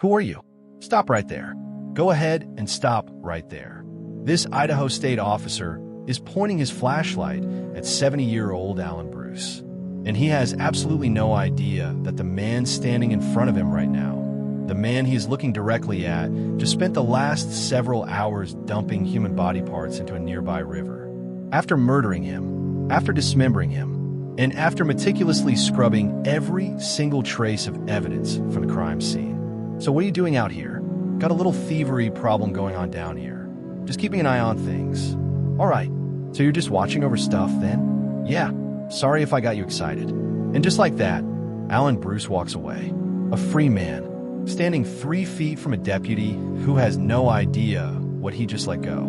Who are you? Stop right there. Go ahead and stop right there. This Idaho State officer is pointing his flashlight at 70-year-old Alan Bruce. And he has absolutely no idea that the man standing in front of him right now, the man he is looking directly at, just spent the last several hours dumping human body parts into a nearby river. After murdering him, after dismembering him, and after meticulously scrubbing every single trace of evidence from the crime scene. So what are you doing out here? Got a little thievery problem going on down here. Just keeping an eye on things. All right, so you're just watching over stuff then? Yeah, sorry if I got you excited. And just like that, Alan Bruce walks away. A free man, standing 3 feet from a deputy who has no idea what he just let go.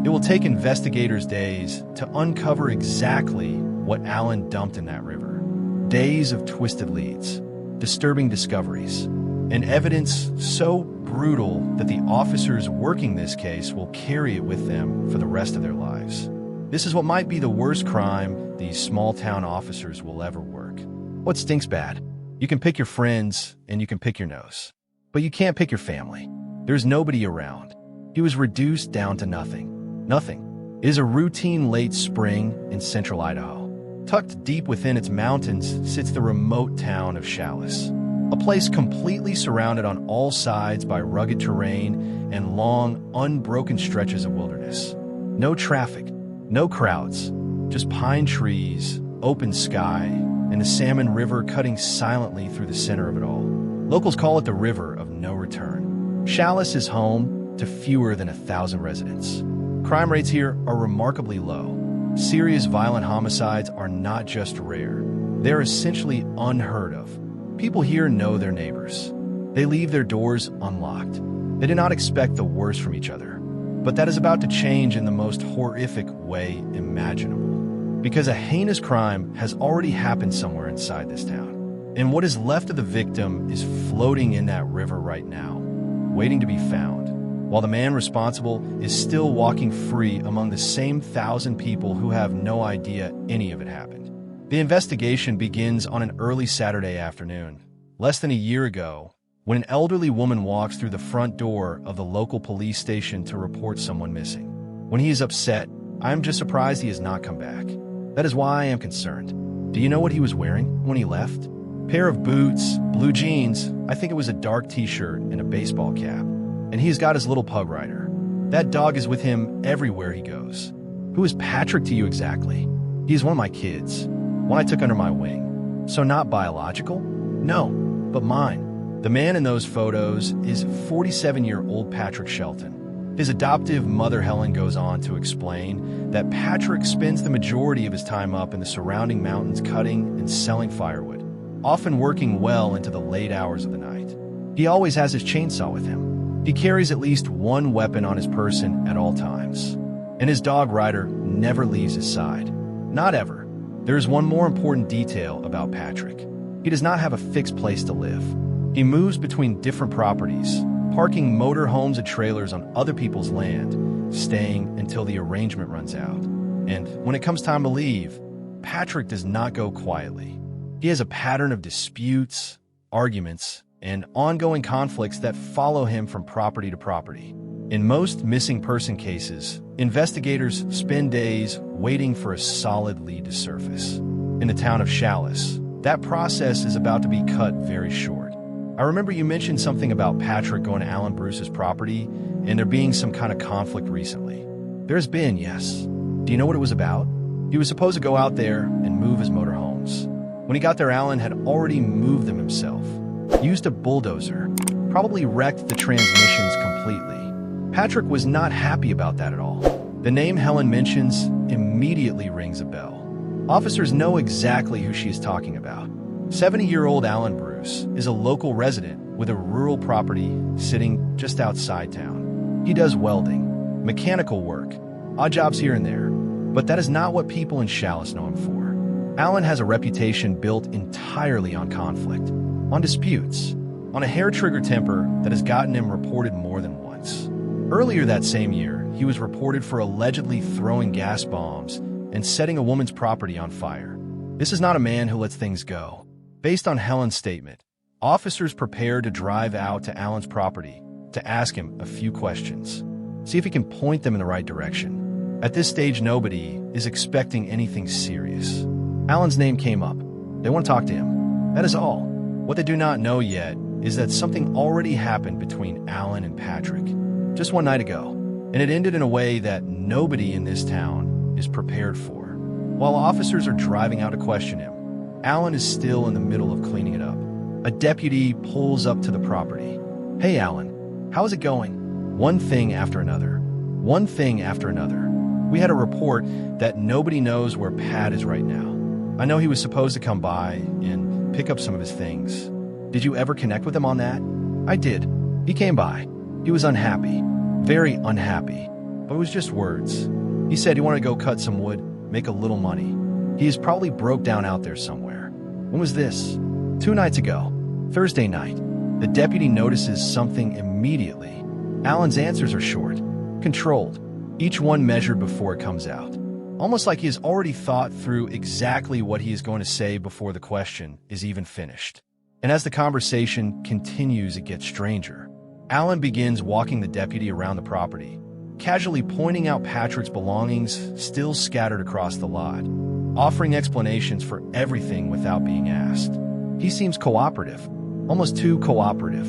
It will take investigators days to uncover exactly what Alan dumped in that river. Days of twisted leads, disturbing discoveries, and evidence so brutal that the officers working this case will carry it with them for the rest of their lives. This is what might be the worst crime these small-town officers will ever work. What stinks bad? You can pick your friends and you can pick your nose, but you can't pick your family. There's nobody around. He was reduced down to nothing. Nothing. It is a routine late spring in central Idaho. Tucked deep within its mountains sits the remote town of Challis, a place completely surrounded on all sides by rugged terrain and long, unbroken stretches of wilderness. No traffic, no crowds, just pine trees, open sky, and the Salmon River cutting silently through the center of it all. Locals call it the River of No Return. Challis is home to fewer than 1,000 residents. Crime rates here are remarkably low. Serious violent homicides are not just rare. They're essentially unheard of. People here know their neighbors. They leave their doors unlocked. They do not expect the worst from each other. But that is about to change in the most horrific way imaginable. Because a heinous crime has already happened somewhere inside this town. And what is left of the victim is floating in that river right now, waiting to be found, while the man responsible is still walking free among the same 1,000 people who have no idea any of it happened. The investigation begins on an early Saturday afternoon, less than a year ago, when an elderly woman walks through the front door of the local police station to report someone missing. When he is upset, I am just surprised he has not come back. That is why I am concerned. Do you know what he was wearing when he left? Pair of boots, blue jeans, I think it was a dark t-shirt and a baseball cap. And he's got his little pug Ryder. That dog is with him everywhere he goes. Who is Patrick to you exactly? He is one of my kids, one I took under my wing. So not biological? No, but mine. The man in those photos is 47-year-old Patrick Shelton. His adoptive mother Helen goes on to explain that Patrick spends the majority of his time up in the surrounding mountains cutting and selling firewood, often working well into the late hours of the night. He always has his chainsaw with him. He carries at least one weapon on his person at all times. And his dog Ryder never leaves his side. Not ever. There is one more important detail about Patrick. He does not have a fixed place to live. He moves between different properties, parking motor homes and trailers on other people's land, staying until the arrangement runs out. And when it comes time to leave, Patrick does not go quietly. He has a pattern of disputes, arguments, and ongoing conflicts that follow him from property to property. In most missing person cases, investigators spend days waiting for a solid lead to surface. In the town of Challis, that process is about to be cut very short. I remember you mentioned something about Patrick going to Alan Bruce's property and there being some kind of conflict recently. There's been, yes. Do you know what it was about? He was supposed to go out there and move his motorhomes. When he got there, Alan had already moved them himself. Used a bulldozer, probably wrecked the transmissions completely. Patrick was not happy about that at all. The name Helen mentions immediately rings a bell. Officers know exactly who she is talking about. 70-year-old Alan Bruce is a local resident with a rural property sitting just outside town. He does welding, mechanical work, odd jobs here and there, but that is not what people in Challis know him for. Alan has a reputation built entirely on conflict, on disputes, on a hair-trigger temper that has gotten him reported more than once. Earlier that same year, he was reported for allegedly throwing gas bombs and setting a woman's property on fire. This is not a man who lets things go. Based on Helen's statement, Officers prepare to drive out to Alan's property to ask him a few questions, see if he can point them in the right direction. At this stage, nobody is expecting anything serious. Alan's name came up. They want to talk to him. That is all. What they do not know yet is that something already happened between Alan and Patrick just one night ago, and it ended in a way that nobody in this town is prepared for. While officers are driving out to question him, Alan is still in the middle of cleaning it up. A deputy pulls up to the property. "Hey, Alan, how's it going?" One thing after another. One thing after another. "We had a report that nobody knows where Pat is right now. I know he was supposed to come by and pick up some of his things. Did you ever connect with him on that?" "I did. He came by. He was unhappy. Very unhappy. But it was just words. He said he wanted to go cut some wood, make a little money. He is probably broke down out there somewhere." "When was this?" 2 nights ago. Thursday night." The deputy notices something immediately. Alan's answers are short, controlled, each one measured before it comes out. Almost like he has already thought through exactly what he is going to say before the question is even finished. And as the conversation continues, it gets stranger. Alan begins walking the deputy around the property, casually pointing out Patrick's belongings still scattered across the lot, offering explanations for everything without being asked. He seems cooperative, almost too cooperative,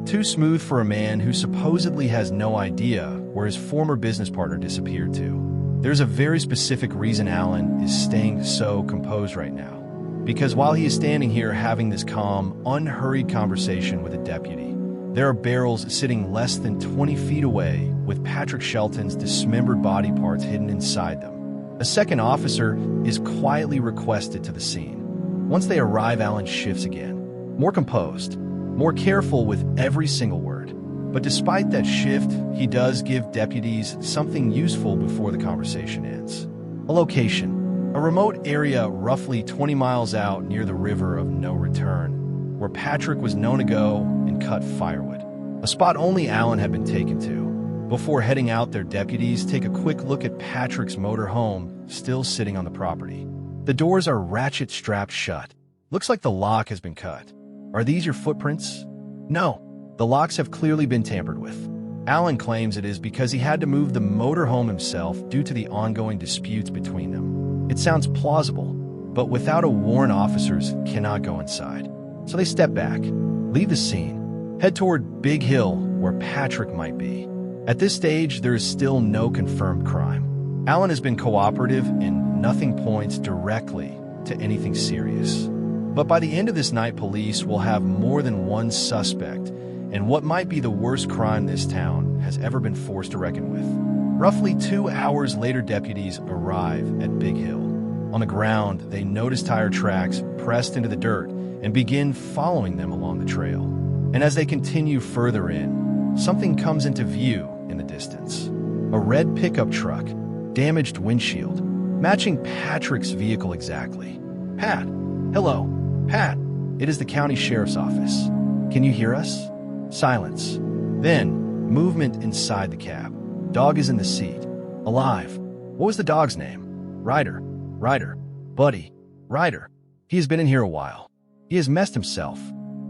too smooth for a man who supposedly has no idea where his former business partner disappeared to. There's a very specific reason Alan is staying so composed right now. Because while he is standing here having this calm, unhurried conversation with a deputy, there are barrels sitting less than 20 feet away with Patrick Shelton's dismembered body parts hidden inside them. A second officer is quietly requested to the scene. Once they arrive, Alan shifts again, more composed, more careful with every single word. But despite that shift, he does give deputies something useful before the conversation ends. A location, a remote area roughly 20 miles out near the river of no return, where Patrick was known to go and cut firewood. A spot only Alan had been taken to. Before heading out, their deputies take a quick look at Patrick's motor home still sitting on the property. The doors are ratchet-strapped shut. Looks like the lock has been cut. Are these your footprints? No. The locks have clearly been tampered with. Alan claims it is because he had to move the motorhome himself due to the ongoing disputes between them. It sounds plausible, but without a warrant, officers cannot go inside. So they step back, leave the scene, head toward Big Hill where Patrick might be. At this stage, there is still no confirmed crime. Alan has been cooperative and nothing points directly to anything serious. But by the end of this night, police will have more than one suspect in what might be the worst crime this town has ever been forced to reckon with. Roughly 2 hours later, deputies arrive at Big Hill. On the ground, they notice tire tracks pressed into the dirt and begin following them along the trail. And as they continue further in, something comes into view in the distance. A red pickup truck, damaged windshield, matching Patrick's vehicle exactly. "Pat, hello, Pat, it is the county sheriff's office. Can you hear us?" Silence. Then, movement inside the cab. Dog is in the seat. Alive. What was the dog's name? Ryder. Ryder. Buddy. Ryder. He has been in here a while. He has messed himself.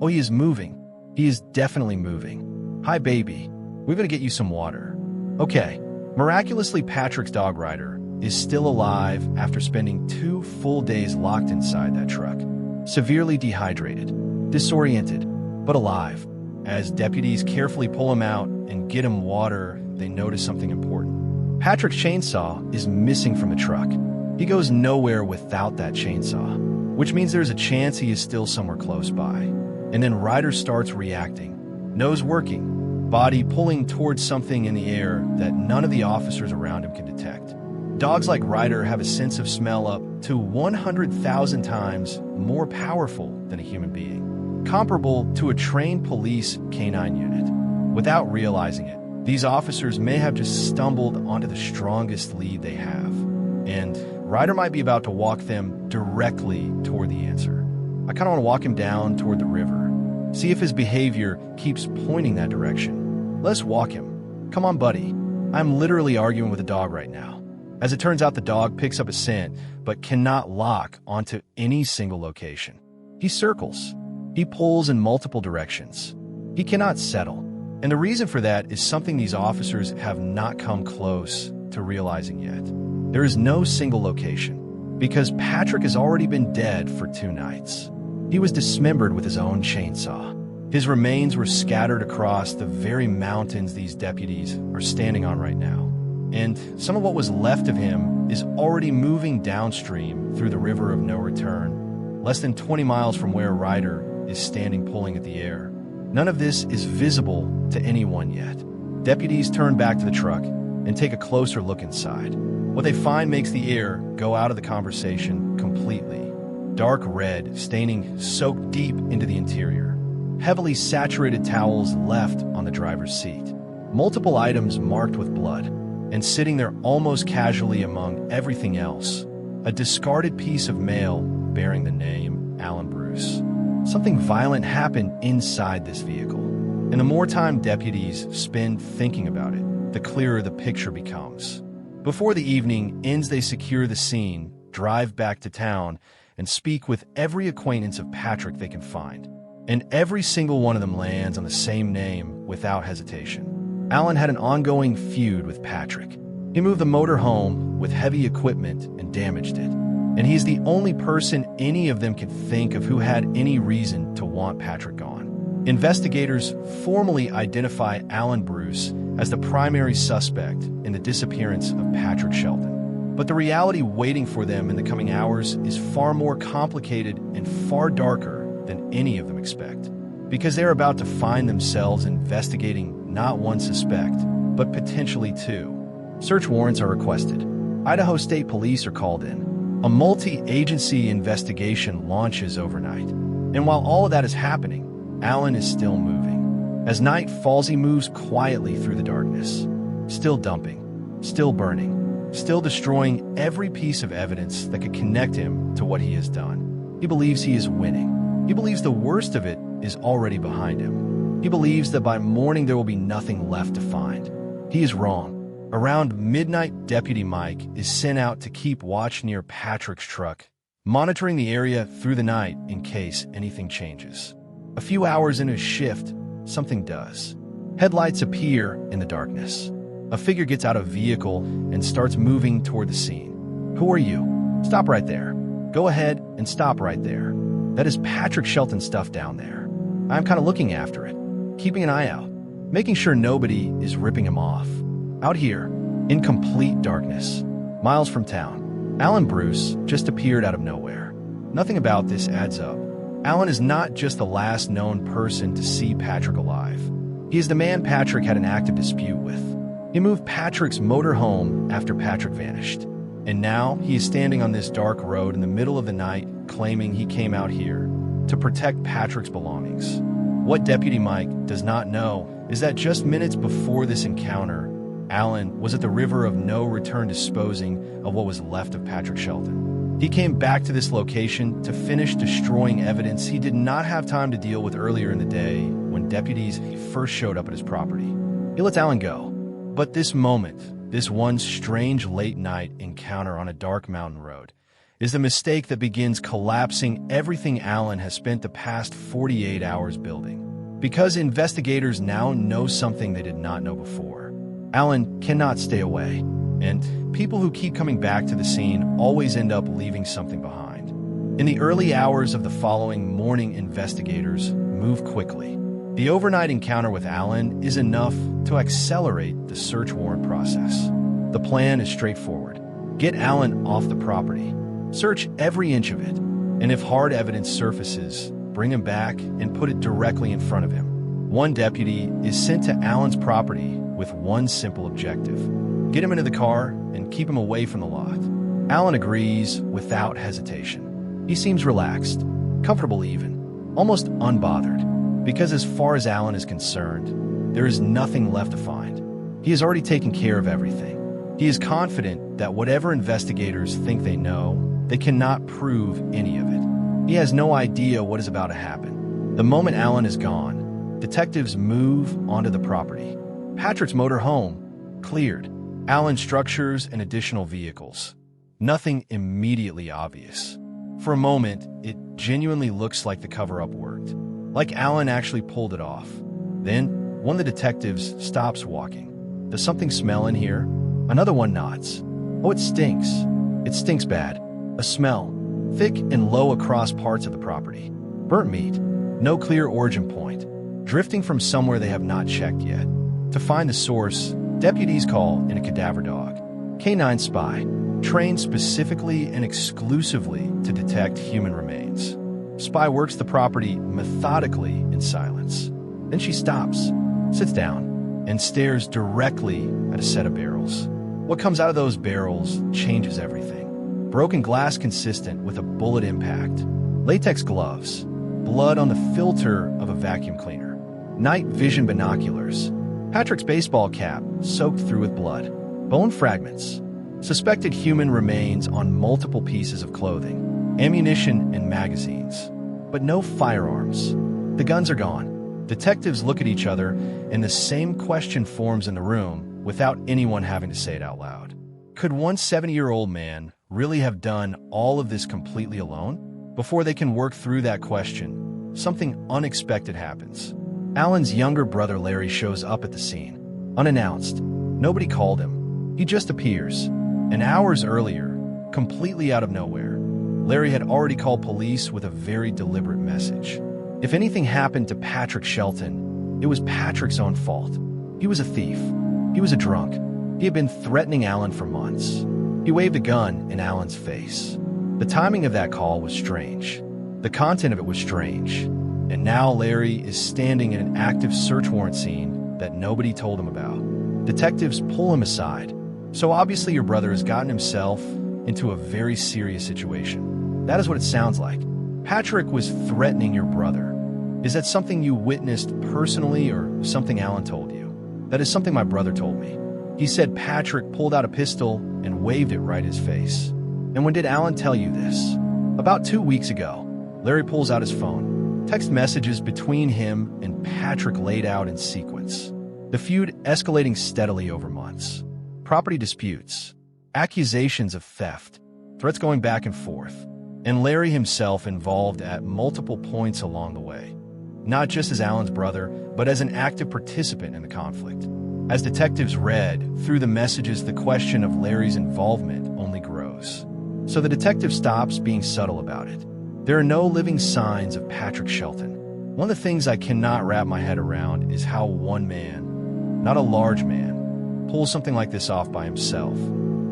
Oh, he is moving. He is definitely moving. Hi, baby. We're going to get you some water. Okay. Miraculously, Patrick's dog Ryder is still alive after spending 2 full days locked inside that truck. Severely dehydrated, disoriented, but alive. As deputies carefully pull him out and get him water, they notice something important. Patrick's chainsaw is missing from the truck. He goes nowhere without that chainsaw, which means there's a chance he is still somewhere close by. And then Ryder starts reacting, nose working, body pulling towards something in the air that none of the officers around him can detect. Dogs like Ryder have a sense of smell up to 100,000 times more powerful than a human being, comparable to a trained police canine unit. Without realizing it, these officers may have just stumbled onto the strongest lead they have, and Ryder might be about to walk them directly toward the answer. I kind of want to walk him down toward the river, see if his behavior keeps pointing that direction. Let's walk him. Come on, buddy. I'm literally arguing with a dog right now. As it turns out, the dog picks up a scent, but cannot lock onto any single location. He circles, He pulls in multiple directions. He cannot settle. And the reason for that is something these officers have not come close to realizing yet. There is no single location, because Patrick has already been dead for 2 nights. He was dismembered with his own chainsaw. His remains were scattered across the very mountains these deputies are standing on right now. And some of what was left of him is already moving downstream through the river of no return, less than 20 miles from where Ryder is standing pulling at the air. None of this is visible to anyone yet. Deputies turn back to the truck and take a closer look inside. What they find makes the air go out of the conversation completely. Dark red, staining soaked deep into the interior. Heavily saturated towels left on the driver's seat. Multiple items marked with blood, and sitting there almost casually among everything else, a discarded piece of mail bearing the name Alan Bruce. Something violent happened inside this vehicle, and the more time deputies spend thinking about it, the clearer the picture becomes. Before the evening ends, they secure the scene, drive back to town, and speak with every acquaintance of Patrick they can find. And every single one of them lands on the same name without hesitation. Alan had an ongoing feud with Patrick. He moved the motor home with heavy equipment and damaged it. And he's the only person any of them can think of who had any reason to want Patrick gone. Investigators formally identify Alan Bruce as the primary suspect in the disappearance of Patrick Shelton. But the reality waiting for them in the coming hours is far more complicated and far darker than any of them expect, because they're about to find themselves investigating not one suspect, but potentially 2. Search warrants are requested. Idaho State Police are called in. A multi-agency investigation launches overnight. And while all of that is happening, Alan is still moving. As night falls, he moves quietly through the darkness, still dumping, still burning, still destroying every piece of evidence that could connect him to what he has done. He believes he is winning. He believes the worst of it is already behind him. He believes that by morning there will be nothing left to find. He is wrong. Around midnight, Deputy Mike is sent out to keep watch near Patrick's truck, monitoring the area through the night in case anything changes. A few hours into his shift, something does. Headlights appear in the darkness. A figure gets out of vehicle and starts moving toward the scene. Who are you? Stop right there. Go ahead and stop right there. That is Patrick Shelton's stuff down there. I'm kind of looking after it, keeping an eye out, making sure nobody is ripping him off. Out here, in complete darkness, miles from town, Alan Bruce just appeared out of nowhere. Nothing about this adds up. Alan is not just the last known person to see Patrick alive. He is the man Patrick had an active dispute with. He moved Patrick's motor home after Patrick vanished. And now he is standing on this dark road in the middle of the night, claiming he came out here to protect Patrick's belongings. What Deputy Mike does not know is that just minutes before this encounter, Alan was at the river of no return disposing of what was left of Patrick Shelton. He came back to this location to finish destroying evidence he did not have time to deal with earlier in the day when deputies first showed up at his property. He lets Alan go. But this moment, this one strange late-night encounter on a dark mountain road, is the mistake that begins collapsing everything Alan has spent the past 48 hours building. Because investigators now know something they did not know before. Alan cannot stay away, and people who keep coming back to the scene always end up leaving something behind. In the early hours of the following morning, investigators move quickly. The overnight encounter with Alan is enough to accelerate the search warrant process. The plan is straightforward. Get Alan off the property. Search every inch of it, and if hard evidence surfaces, bring him back and put it directly in front of him. One deputy is sent to Alan's property with one simple objective: get him into the car and keep him away from the lot. Alan agrees without hesitation. He seems relaxed, comfortable even, almost unbothered, because as far as Alan is concerned, there is nothing left to find. He has already taken care of everything. He is confident that whatever investigators think they know, they cannot prove any of it. He has no idea what is about to happen. The moment Alan is gone, detectives move onto the property. Patrick's motor home, cleared. Alan's structures and additional vehicles. Nothing immediately obvious. For a moment, it genuinely looks like the cover-up worked. like Alan actually pulled it off. Then, one of the detectives stops walking. "Does something smell in here?" Another one nods. "Oh, it stinks. It stinks bad. A smell, thick and low across parts of the property. Burnt meat. No clear origin point. Drifting from somewhere they have not checked yet." To find the source, deputies call in a cadaver dog. Canine spy, trained specifically and exclusively to detect human remains. Spy works the property methodically in silence. Then she stops, sits down, and stares directly at a set of barrels. What comes out of those barrels changes everything. Broken glass consistent with a bullet impact. Latex gloves. Blood on the filter of a vacuum cleaner. Night vision binoculars. Patrick's baseball cap soaked through with blood. Bone fragments. Suspected human remains on multiple pieces of clothing. Ammunition and magazines. But no firearms. The guns are gone. Detectives look at each other, and the same question forms in the room without anyone having to say it out loud. Could one 70-year-old man really have done all of this completely alone? Before they can work through that question, something unexpected happens. Alan's younger brother Larry shows up at the scene. Unannounced. Nobody called him. He just appears. And hours earlier, completely out of nowhere, Larry had already called police with a very deliberate message. If anything happened to Patrick Shelton, it was Patrick's own fault. He was a thief. He was a drunk. He had been threatening Alan for months. He waved a gun in Alan's face. The timing of that call was strange. The content of it was strange. And now Larry is standing in an active search warrant scene that nobody told him about. Detectives pull him aside. "So obviously your brother has gotten himself into a very serious situation." That is what it sounds like. Patrick was threatening your brother. Is that something you witnessed personally or something Alan told you? "That is something my brother told me. He said Patrick pulled out a pistol and waved it right in his face." "And when did Alan tell you this?" "About 2 weeks ago." Larry pulls out his phone. Text messages between him and Patrick laid out in sequence. The feud escalating steadily over months. Property disputes. Accusations of theft. Threats going back and forth. And Larry himself involved at multiple points along the way. Not just as Alan's brother, but as an active participant in the conflict. As detectives read through the messages, the question of Larry's involvement only grows. So the detective stops being subtle about it. There are no living signs of Patrick Shelton. One of the things I cannot wrap my head around is how one man, not a large man, pulls something like this off by himself.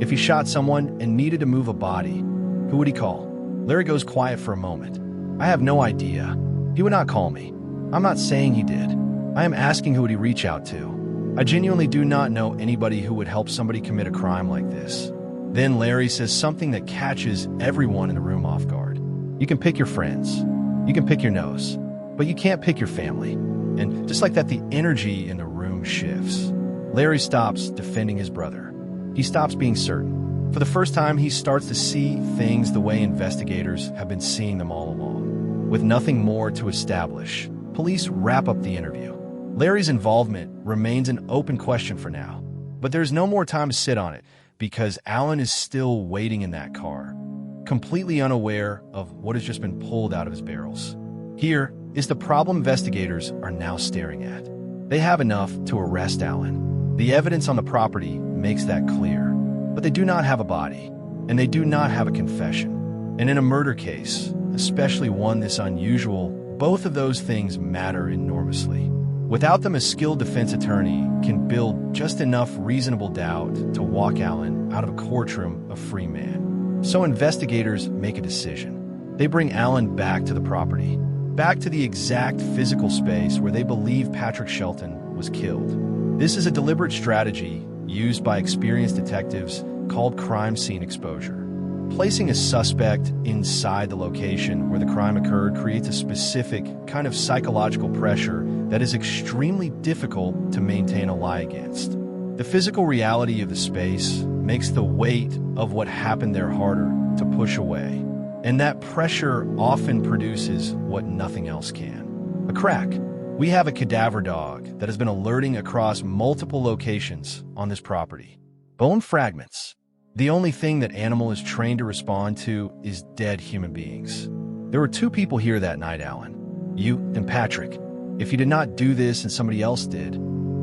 If he shot someone and needed to move a body, who would he call? Larry goes quiet for a moment. "I have no idea. He would not call me. I'm not saying he did. I am asking who would he reach out to. I genuinely do not know anybody who would help somebody commit a crime like this." Then Larry says something that catches everyone in the room off guard. "You can pick your friends. You can pick your nose. But you can't pick your family." And just like that, the energy in the room shifts. Larry stops defending his brother. He stops being certain. For the first time, he starts to see things the way investigators have been seeing them all along. With nothing more to establish, police wrap up the interview. Larry's involvement remains an open question for now. But there's no more time to sit on it because Alan is still waiting in that car, completely unaware of what has just been pulled out of his barrels. Here is the problem investigators are now staring at. They have enough to arrest Alan. The evidence on the property makes that clear. But they do not have a body, and they do not have a confession. And in a murder case, especially one this unusual, both of those things matter enormously. Without them, a skilled defense attorney can build just enough reasonable doubt to walk Alan out of a courtroom a free man. So investigators make a decision. They bring Alan back to the property, back to the exact physical space where they believe Patrick Shelton was killed. This is a deliberate strategy used by experienced detectives called crime scene exposure. Placing a suspect inside the location where the crime occurred creates a specific kind of psychological pressure that is extremely difficult to maintain a lie against. The physical reality of the space makes the weight of what happened there harder to push away, and that pressure often produces what nothing else can: a crack. We have a cadaver dog that has been alerting across multiple locations on this property. Bone fragments. The only thing that animal is trained to respond to is dead human beings. There were 2 people here that night, Alan. You and Patrick. If you did not do this and somebody else did,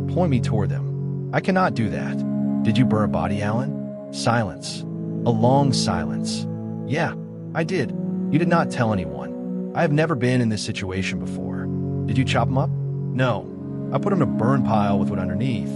point me toward them. I cannot do that. Did you burn a body, Alan? Silence. A long silence. Yeah, I did. You did not tell anyone. I have never been in this situation before. Did you chop him up? No. I put him in a burn pile with wood underneath.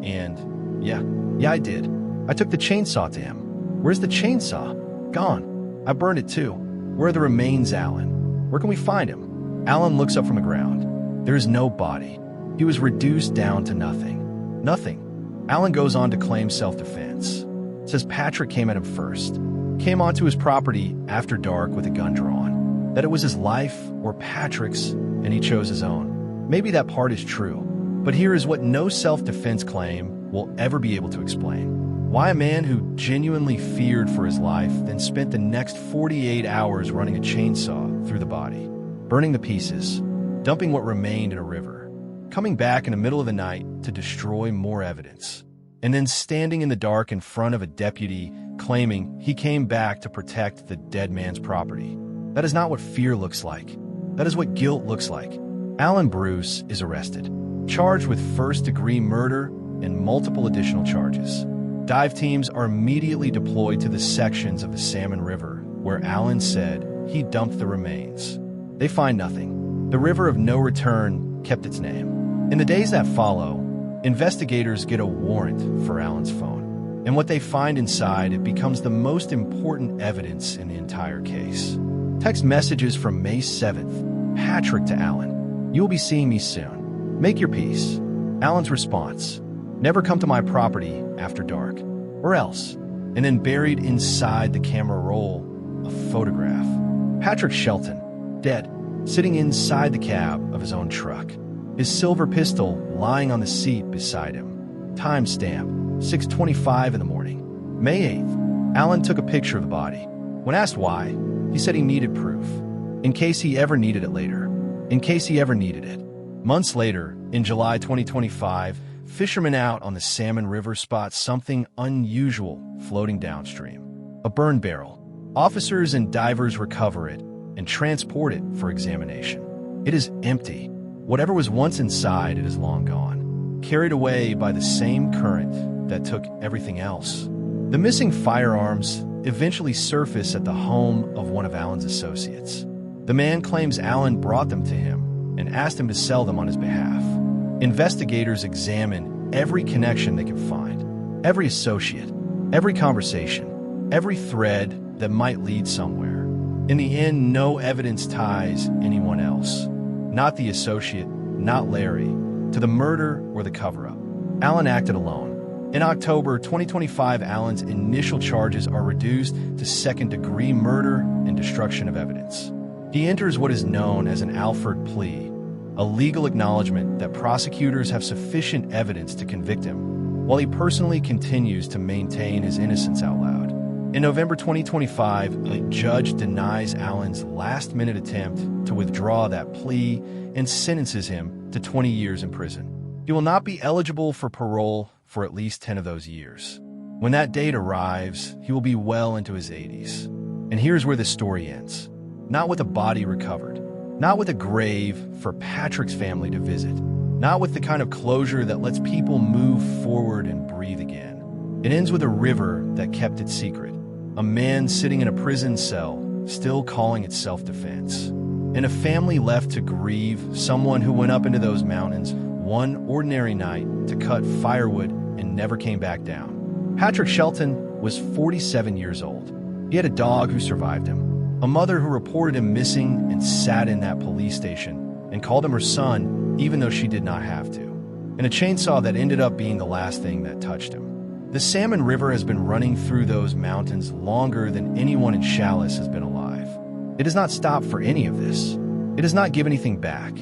And, yeah, I did. I took the chainsaw to him. Where's the chainsaw? Gone. I burned it too. Where are the remains, Alan? Where can we find him? Alan looks up from the ground. There is no body. He was reduced down to nothing. Nothing. Alan goes on to claim self-defense. Says Patrick came at him first. Came onto his property after dark with a gun drawn. That it was his life or Patrick's, and he chose his own. Maybe that part is true. But here is what no self-defense claim will ever be able to explain. Why a man who genuinely feared for his life then spent the next 48 hours running a chainsaw through the body, burning the pieces, dumping what remained in a river, coming back in the middle of the night to destroy more evidence, and then standing in the dark in front of a deputy claiming he came back to protect the dead man's property. That is not what fear looks like. That is what guilt looks like. Alan Bruce is arrested, charged with first-degree murder and multiple additional charges. Dive teams are immediately deployed to the sections of the Salmon River where Alan said he dumped the remains. They find nothing. The river of no return kept its name. In the days that follow, investigators get a warrant for Alan's phone. And what they find inside, it becomes the most important evidence in the entire case. Text messages from May 7th. Patrick to Alan. You will be seeing me soon. Make your peace. Alan's response. Never come to my property after dark, or else. And then buried inside the camera roll, a photograph. Patrick Shelton, dead, sitting inside the cab of his own truck. His silver pistol lying on the seat beside him. Timestamp, 6:25 in the morning. May 8th, Alan took a picture of the body. When asked why, he said he needed proof. In case he ever needed it later. In case he ever needed it. Months later, in July 2025, fishermen out on the Salmon River spot something unusual floating downstream. A burn barrel. Officers and divers recover it and transport it for examination. It is empty. Whatever was once inside, it is long gone, carried away by the same current that took everything else. The missing firearms eventually surface at the home of one of Alan's associates. The man claims Alan brought them to him and asked him to sell them on his behalf. Investigators examine every connection they can find, every associate, every conversation, every thread that might lead somewhere. In the end, no evidence ties anyone else, not the associate, not Larry, to the murder or the cover-up. Alan acted alone. In October 2025, Alan's initial charges are reduced to second-degree murder and destruction of evidence. He enters what is known as an Alford plea, a legal acknowledgement that prosecutors have sufficient evidence to convict him, while he personally continues to maintain his innocence out loud. In November 2025, a judge denies Alan's last-minute attempt to withdraw that plea and sentences him to 20 years in prison. He will not be eligible for parole for at least 10 of those years. When that date arrives, he will be well into his 80s. And here's where the story ends. Not with a body recovered. Not with a grave for Patrick's family to visit. Not with the kind of closure that lets people move forward and breathe again. It ends with a river that kept its secret. A man sitting in a prison cell, still calling it self-defense. And a family left to grieve someone who went up into those mountains one ordinary night to cut firewood and never came back down. Patrick Shelton was 47 years old. He had a dog who survived him. A mother who reported him missing and sat in that police station and called him her son even though she did not have to. And a chainsaw that ended up being the last thing that touched him. The Salmon River has been running through those mountains longer than anyone in Challis has been alive. It has not stopped for any of this. It does not give anything back.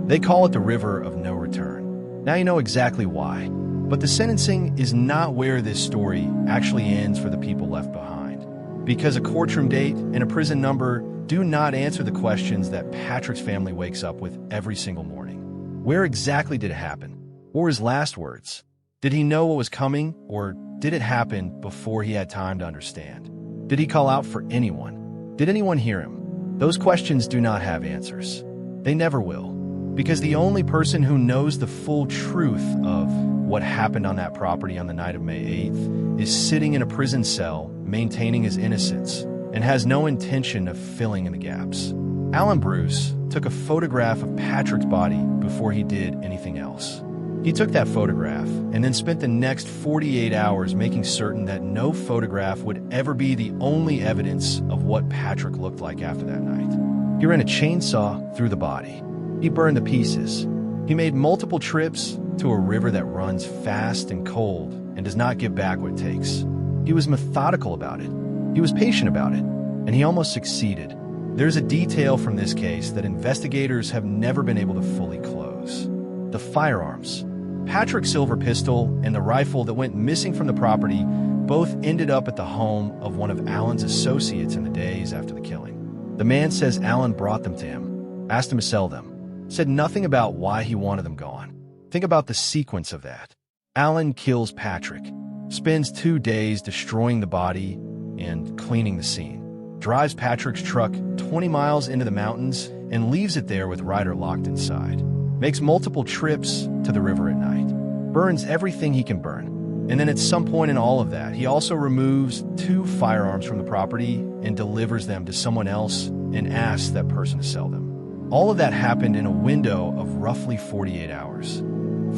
They call it the River of No Return. Now you know exactly why. But the sentencing is not where this story actually ends for the people left behind. Because a courtroom date and a prison number do not answer the questions that Patrick's family wakes up with every single morning. Where exactly did it happen? What were his last words? Did he know what was coming, or did it happen before he had time to understand? Did he call out for anyone? Did anyone hear him? Those questions do not have answers. They never will. Because the only person who knows the full truth of what happened on that property on the night of May 8th is sitting in a prison cell, maintaining his innocence, and has no intention of filling in the gaps. Alan Bruce took a photograph of Patrick's body before he did anything else. He took that photograph and then spent the next 48 hours making certain that no photograph would ever be the only evidence of what Patrick looked like after that night. He ran a chainsaw through the body. He burned the pieces. He made multiple trips to a river that runs fast and cold and does not give back what it takes. He was methodical about it. He was patient about it, and he almost succeeded. There's a detail from this case that investigators have never been able to fully close. The firearms. Patrick's silver pistol and the rifle that went missing from the property both ended up at the home of one of Alan's associates in the days after the killing. The man says Alan brought them to him, asked him to sell them, said nothing about why he wanted them gone. Think about the sequence of that. Alan kills Patrick, spends 2 days destroying the body and cleaning the scene, drives Patrick's truck 20 miles into the mountains and leaves it there with Ryder locked inside, makes multiple trips to the river at night, burns everything he can burn, and then at some point in all of that, he also removes 2 firearms from the property and delivers them to someone else and asks that person to sell them. All of that happened in a window of roughly 48 hours.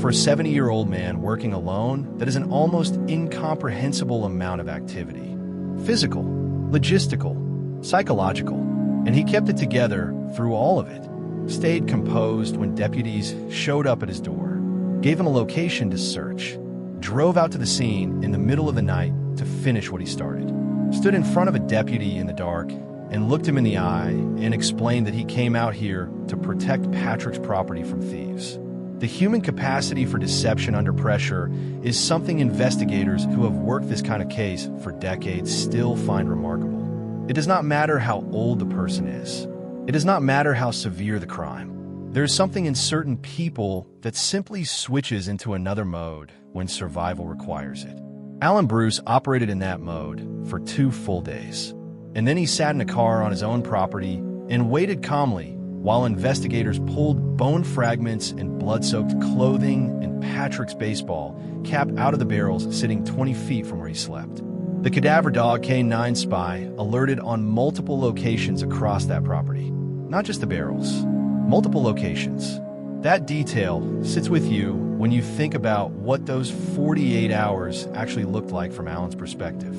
For a 70-year-old man working alone, that is an almost incomprehensible amount of activity. Physical, logistical, psychological, and he kept it together through all of it. Stayed composed when deputies showed up at his door, gave him a location to search, drove out to the scene in the middle of the night to finish what he started, stood in front of a deputy in the dark and looked him in the eye and explained that he came out here to protect Patrick's property from thieves. The human capacity for deception under pressure is something investigators who have worked this kind of case for decades still find remarkable. It does not matter how old the person is. It does not matter how severe the crime. There is something in certain people that simply switches into another mode when survival requires it. Alan Bruce operated in that mode for 2 full days. And then he sat in a car on his own property and waited calmly while investigators pulled bone fragments and blood-soaked clothing and Patrick's baseball cap out of the barrels sitting 20 feet from where he slept. The Cadaver dog K9 spy alerted on multiple locations across that property. Not just the barrels, multiple locations. That detail sits with you when you think about what those 48 hours actually looked like from Alan's perspective.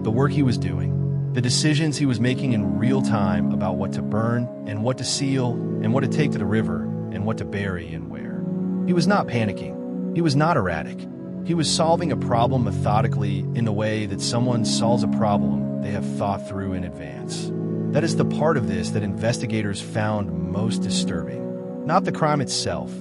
The work he was doing, the decisions he was making in real time about what to burn and what to seal and what to take to the river and what to bury and where. He was not panicking. He was not erratic. He was solving a problem methodically in the way that someone solves a problem they have thought through in advance. That is the part of this that investigators found most disturbing. Not the crime itself,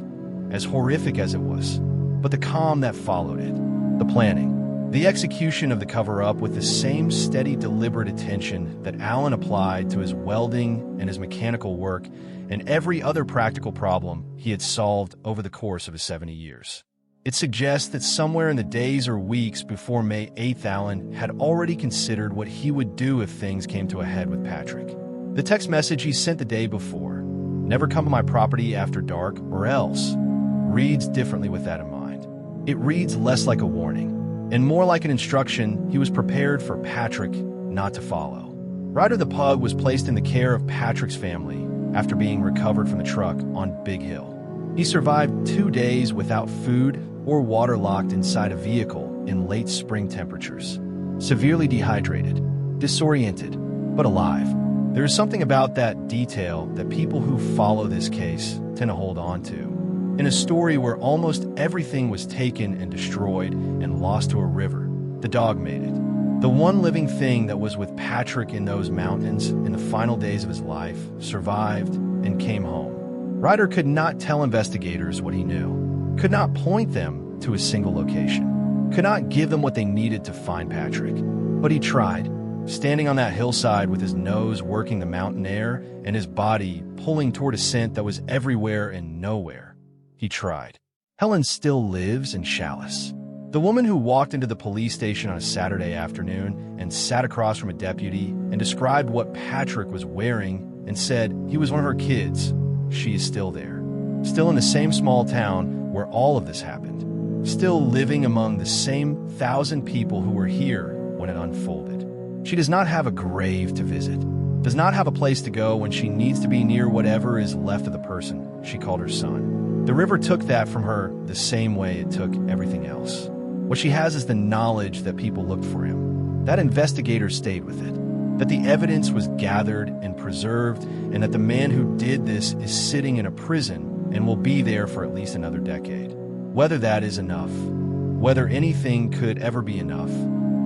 as horrific as it was, but the calm that followed it, the planning. The execution of the cover-up with the same steady, deliberate attention that Alan applied to his welding and his mechanical work and every other practical problem he had solved over the course of his 70 years. It suggests that somewhere in the days or weeks before May 8th, Alan had already considered what he would do if things came to a head with Patrick. The text message he sent the day before, "Never come to my property after dark or else," reads differently with that in mind. It reads less like a warning and more like an instruction he was prepared for Patrick not to follow. Ryder the pug was placed in the care of Patrick's family after being recovered from the truck on Big Hill. He survived 2 days without food or water, locked inside a vehicle in late spring temperatures. Severely dehydrated, disoriented, but alive. There is something about that detail that people who follow this case tend to hold on to. In a story where almost everything was taken and destroyed and lost to a river, the dog made it. The one living thing that was with Patrick in those mountains in the final days of his life survived and came home. Ryder could not tell investigators what he knew, could not point them to a single location, could not give them what they needed to find Patrick. But he tried, standing on that hillside with his nose working the mountain air and his body pulling toward a scent that was everywhere and nowhere. He tried. Helen still lives in Challis. The woman who walked into the police station on a Saturday afternoon and sat across from a deputy and described what Patrick was wearing and said he was one of her kids. she is still there. Still in the same small town where all of this happened. Still living among the same 1,000 people who were here when it unfolded. She does not have a grave to visit. Does not have a place to go when she needs to be near whatever is left of the person she called her son. The river took that from her the same way it took everything else. What she has is the knowledge that people looked for him. That investigator stayed with it. That the evidence was gathered and preserved, and that the man who did this is sitting in a prison and will be there for at least another decade. Whether that is enough, whether anything could ever be enough,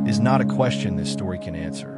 is not a question this story can answer.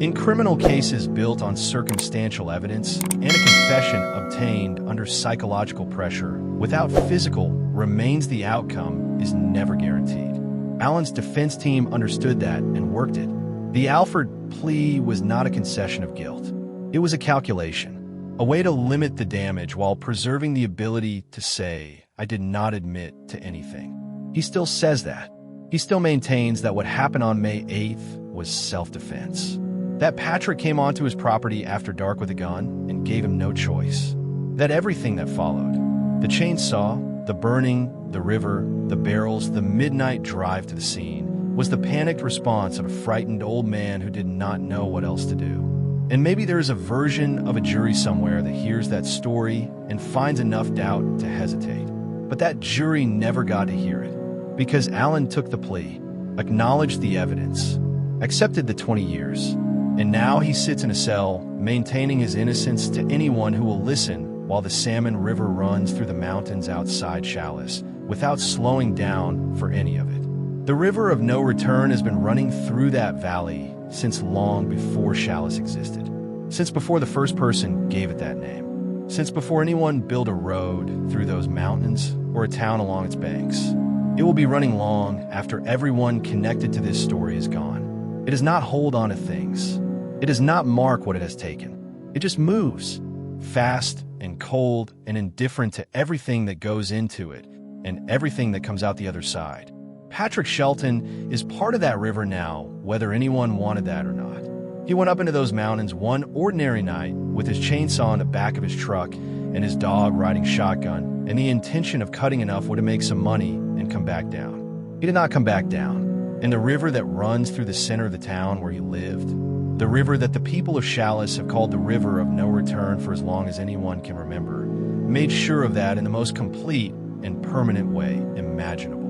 In criminal cases built on circumstantial evidence and a confession obtained under psychological pressure without physical remains, the outcome is never guaranteed. Alan's defense team understood that and worked it. The Alford plea was not a concession of guilt. It was a calculation, a way to limit the damage while preserving the ability to say, "I did not admit to anything." He still says that. He still maintains that what happened on May 8th was self-defense. That Patrick came onto his property after dark with a gun and gave him no choice. That everything that followed, the chainsaw, the burning, the river, the barrels, the midnight drive to the scene, was the panicked response of a frightened old man who did not know what else to do. And maybe there is a version of a jury somewhere that hears that story and finds enough doubt to hesitate. But that jury never got to hear it, because Alan took the plea, acknowledged the evidence, accepted the 20 years, and now he sits in a cell, maintaining his innocence to anyone who will listen while the Salmon River runs through the mountains outside Challis, without slowing down for any of it. The river of no return has been running through that valley since long before Challis existed, since before the first person gave it that name, since before anyone built a road through those mountains or a town along its banks. It will be running long after everyone connected to this story is gone. It does not hold on to things. It does not mark what it has taken. It just moves, fast and cold and indifferent to everything that goes into it and everything that comes out the other side. Patrick Shelton is part of that river now, whether anyone wanted that or not. He went up into those mountains one ordinary night with his chainsaw in the back of his truck and his dog riding shotgun, and the intention of cutting enough wood to make some money and come back down. He did not come back down. And the river that runs through the center of the town where he lived, the river that the people of Challis have called the river of no return for as long as anyone can remember, made sure of that in the most complete and permanent way imaginable.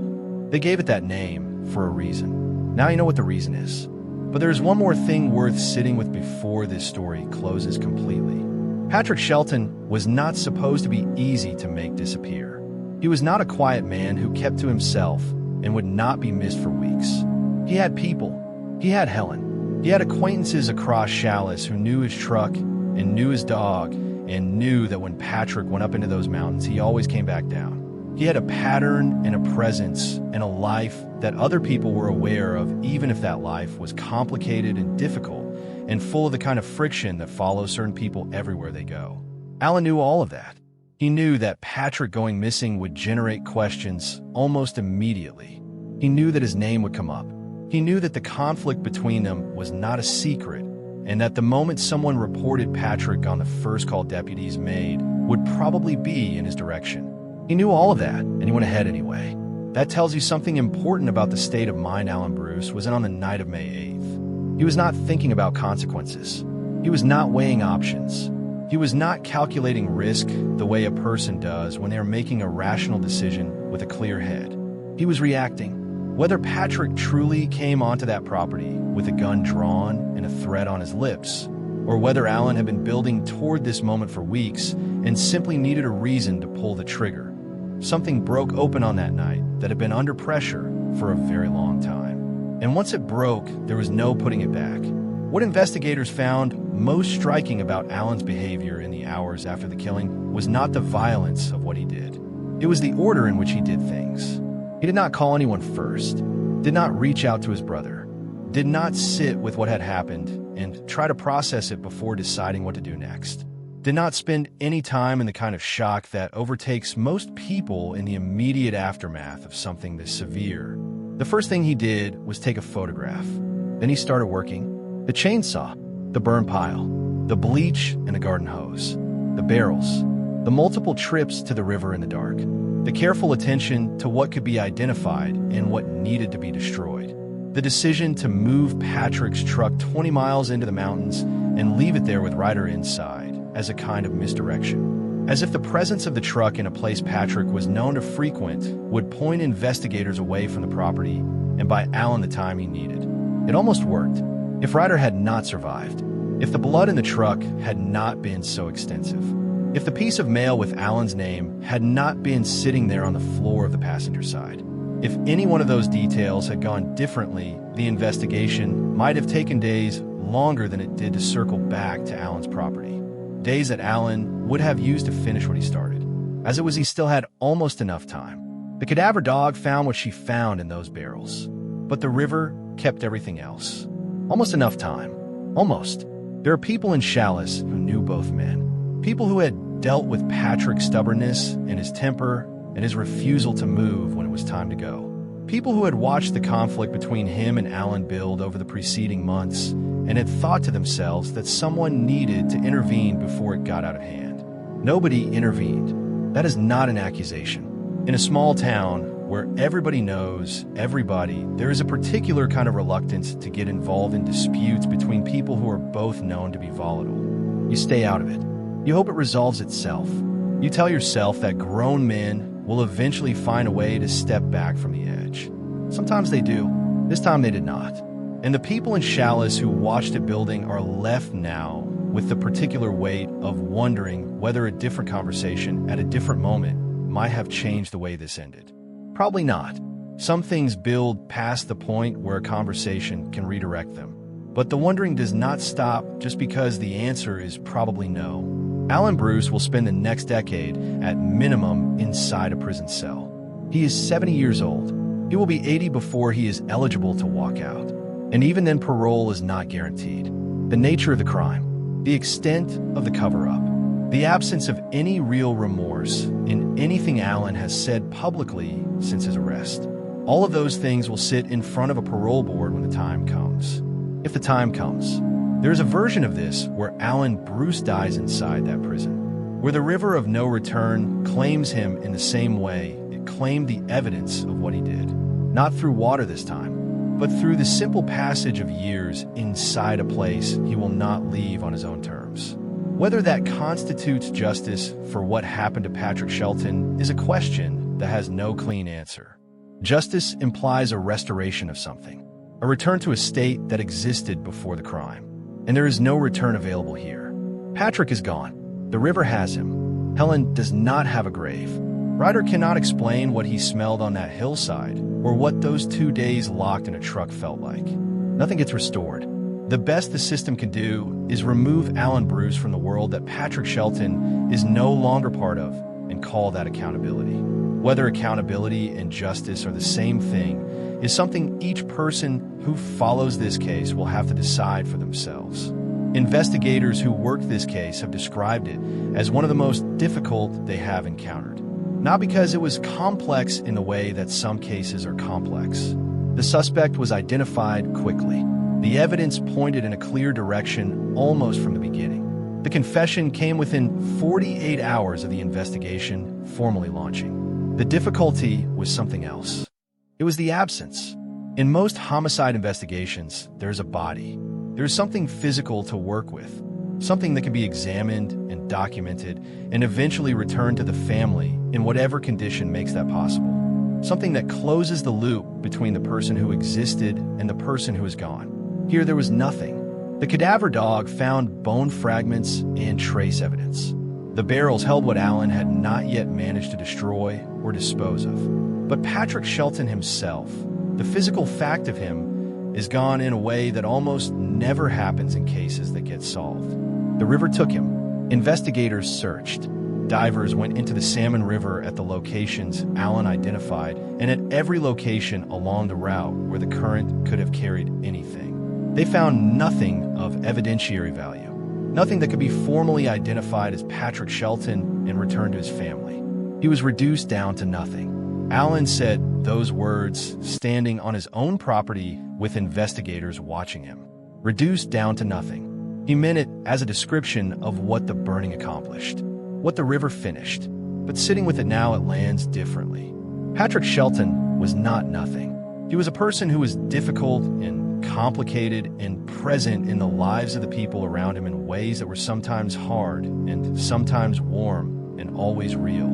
They gave it that name for a reason. Now you know what the reason is. But there's one more thing worth sitting with before this story closes completely. Patrick Shelton was not supposed to be easy to make disappear. He was not a quiet man who kept to himself and would not be missed for weeks. He had people. He had Helen. He had acquaintances across Challis who knew his truck and knew his dog and knew that when Patrick went up into those mountains, he always came back down. He had a pattern and a presence and a life that other people were aware of, even if that life was complicated and difficult and full of the kind of friction that follows certain people everywhere they go. Alan knew all of that. He knew that Patrick going missing would generate questions almost immediately. He knew that his name would come up. He knew that the conflict between them was not a secret, and that the moment someone reported Patrick on the first call deputies made would probably be in his direction. He knew all of that, and he went ahead anyway. That tells you something important about the state of mind Alan Bruce was in on the night of May 8th. He was not thinking about consequences. He was not weighing options. He was not calculating risk the way a person does when they are making a rational decision with a clear head. He was reacting. Whether Patrick truly came onto that property with a gun drawn and a threat on his lips, or whether Alan had been building toward this moment for weeks and simply needed a reason to pull the trigger. Something broke open on that night that had been under pressure for a very long time. And once it broke, there was no putting it back. What investigators found most striking about Alan's behavior in the hours after the killing was not the violence of what he did. It was the order in which he did things. He did not call anyone first, did not reach out to his brother, did not sit with what had happened and try to process it before deciding what to do next. Did not spend any time in the kind of shock that overtakes most people in the immediate aftermath of something this severe. The first thing he did was take a photograph. Then he started working. The chainsaw, the burn pile, the bleach and the garden hose, the barrels. The multiple trips to the river in the dark, the careful attention to what could be identified and what needed to be destroyed, the decision to move Patrick's truck 20 miles into the mountains and leave it there with Ryder inside as a kind of misdirection. As if the presence of the truck in a place Patrick was known to frequent would point investigators away from the property and buy Alan the time he needed. It almost worked. If Ryder had not survived, if the blood in the truck had not been so extensive, if the piece of mail with Alan's name had not been sitting there on the floor of the passenger side, if any one of those details had gone differently, the investigation might have taken days longer than it did to circle back to Alan's property. Days that Alan would have used to finish what he started. As it was, he still had almost enough time. The cadaver dog found what she found in those barrels, but the river kept everything else. Almost enough time. Almost. There are people in Challis who knew both men. People who had dealt with Patrick's stubbornness and his temper and his refusal to move when it was time to go. People who had watched the conflict between him and Alan build over the preceding months and had thought to themselves that someone needed to intervene before it got out of hand. Nobody intervened. That is not an accusation. In a small town where everybody knows everybody, there is a particular kind of reluctance to get involved in disputes between people who are both known to be volatile. You stay out of it. You hope it resolves itself. You tell yourself that grown men will eventually find a way to step back from the edge. Sometimes they do. This time they did not. And the people in Challis who watched it building are left now with the particular weight of wondering whether a different conversation at a different moment might have changed the way this ended. Probably not. Some things build past the point where a conversation can redirect them. But the wondering does not stop just because the answer is probably no. Alan Bruce will spend the next decade, at minimum, inside a prison cell. He is 70 years old. He will be 80 before he is eligible to walk out. And even then, parole is not guaranteed. The nature of the crime, the extent of the cover-up, the absence of any real remorse in anything Alan has said publicly since his arrest. All of those things will sit in front of a parole board when the time comes. If the time comes. There is a version of this where Alan Bruce dies inside that prison, where the river of no return claims him in the same way it claimed the evidence of what he did. Not through water this time, but through the simple passage of years inside a place he will not leave on his own terms. Whether that constitutes justice for what happened to Patrick Shelton is a question that has no clean answer. Justice implies a restoration of something, a return to a state that existed before the crime. And there is no return available here. Patrick is gone. The river has him. Helen does not have a grave. Ryder cannot explain what he smelled on that hillside or what those 2 days locked in a truck felt like. Nothing gets restored. The best the system can do is remove Alan Bruce from the world that Patrick Shelton is no longer part of and call that accountability. Whether accountability and justice are the same thing is something each person who follows this case will have to decide for themselves. Investigators who worked this case have described it as one of the most difficult they have encountered. Not because it was complex in the way that some cases are complex. The suspect was identified quickly. The evidence pointed in a clear direction almost from the beginning. The confession came within 48 hours of the investigation formally launching. The difficulty was something else. It was the absence. In most homicide investigations, there's a body. There's something physical to work with, something that can be examined and documented and eventually returned to the family in whatever condition makes that possible. Something that closes the loop between the person who existed and the person who is gone. Here there was nothing. The cadaver dog found bone fragments and trace evidence. The barrels held what Alan had not yet managed to destroy or dispose of. But Patrick Shelton himself, the physical fact of him, is gone in a way that almost never happens in cases that get solved. The river took him. Investigators searched. Divers went into the Salmon River at the locations Alan identified and at every location along the route where the current could have carried anything. They found nothing of evidentiary value, nothing that could be formally identified as Patrick Shelton and returned to his family. He was reduced down to nothing. Alan said those words standing on his own property with investigators watching him. Reduced down to nothing. He meant it as a description of what the burning accomplished. what the river finished. But sitting with it now, it lands differently. Patrick Shelton was not nothing. He was a person who was difficult and complicated and present in the lives of the people around him in ways that were sometimes hard and sometimes warm and always real.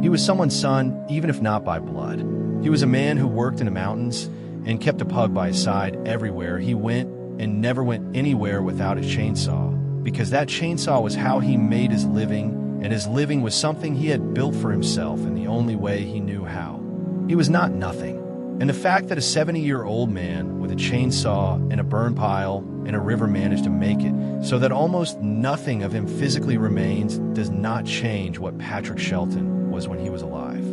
He was someone's son, even if not by blood. He was a man who worked in the mountains and kept a pug by his side everywhere he went, and never went anywhere without his chainsaw, because that chainsaw was how he made his living, and his living was something he had built for himself in the only way he knew how. He was not nothing. And the fact that a 70-year-old man with a chainsaw and a burn pile and a river managed to make it so that almost nothing of him physically remains does not change what Patrick Shelton was when he was alive.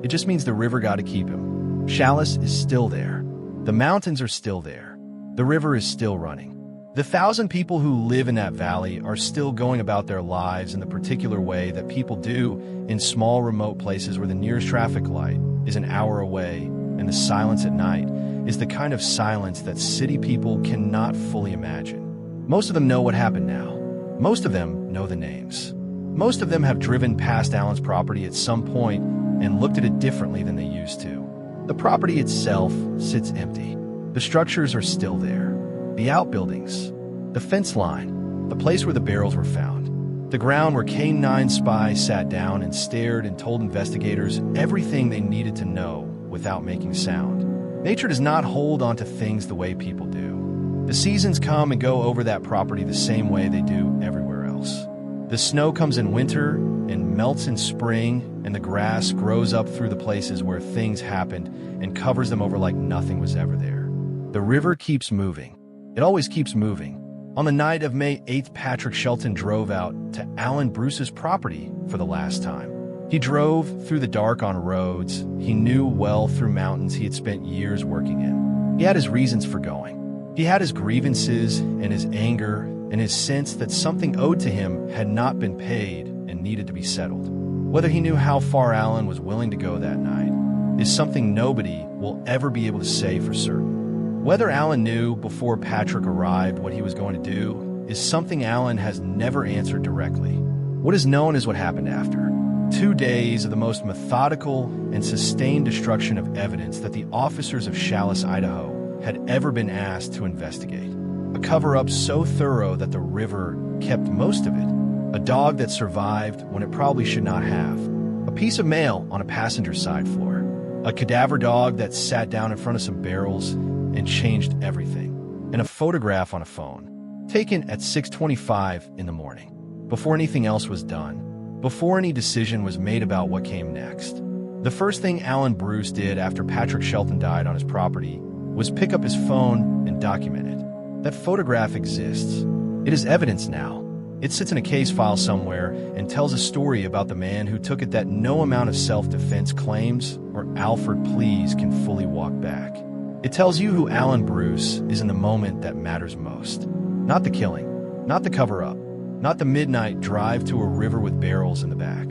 It just means the river got to keep him. Challis is still there. The mountains are still there. The river is still running. The 1,000 people who live in that valley are still going about their lives in the particular way that people do in small remote places where the nearest traffic light is an hour away, and the silence at night is the kind of silence that city people cannot fully imagine. Most of them know what happened now. Most of them know the names. Most of them have driven past Alan's property at some point and looked at it differently than they used to. The property itself sits empty. The structures are still there. The outbuildings, the fence line, the place where the barrels were found, the ground where K-9 spies sat down and stared and told investigators everything they needed to know without making sound. Nature does not hold on to things the way people do. The seasons come and go over that property the same way they do everywhere else. The snow comes in winter and melts in spring, and the grass grows up through the places where things happened and covers them over like nothing was ever there. The river keeps moving. It always keeps moving. On the night of May 8th, Patrick Shelton drove out to Alan Bruce's property for the last time. He drove through the dark on roads he knew well, through mountains he had spent years working in. He had his reasons for going. He had his grievances and his anger and his sense that something owed to him had not been paid and needed to be settled. Whether he knew how far Alan was willing to go that night is something nobody will ever be able to say for certain. Whether Alan knew before Patrick arrived what he was going to do is something Alan has never answered directly. What is known is what happened after. 2 days of the most methodical and sustained destruction of evidence that the officers of Challis, Idaho, had ever been asked to investigate. A cover-up so thorough that the river kept most of it. A dog that survived when it probably should not have. A piece of mail on a passenger side floor. A cadaver dog that sat down in front of some barrels and changed everything. And a photograph on a phone, taken at 6:25 in the morning, before anything else was done, before any decision was made about what came next. The first thing Alan Bruce did after Patrick Shelton died on his property was pick up his phone and document it. That photograph exists. It is evidence now. It sits in a case file somewhere and tells a story about the man who took it that no amount of self-defense claims or Alfred pleas can fully walk back. It tells you who Alan Bruce is in the moment that matters most. Not the killing, not the cover-up, not the midnight drive to a river with barrels in the back.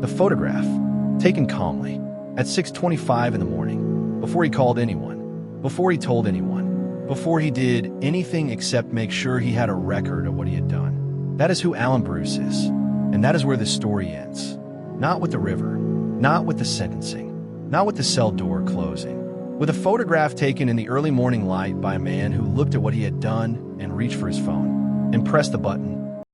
The photograph, taken calmly, at 6:25 in the morning, before he called anyone, before he told anyone, before he did anything except make sure he had a record of what he had done. That is who Alan Bruce is, and that is where the story ends. Not with the river, not with the sentencing, not with the cell door closing. With a photograph taken in the early morning light by a man who looked at what he had done and reached for his phone and pressed the button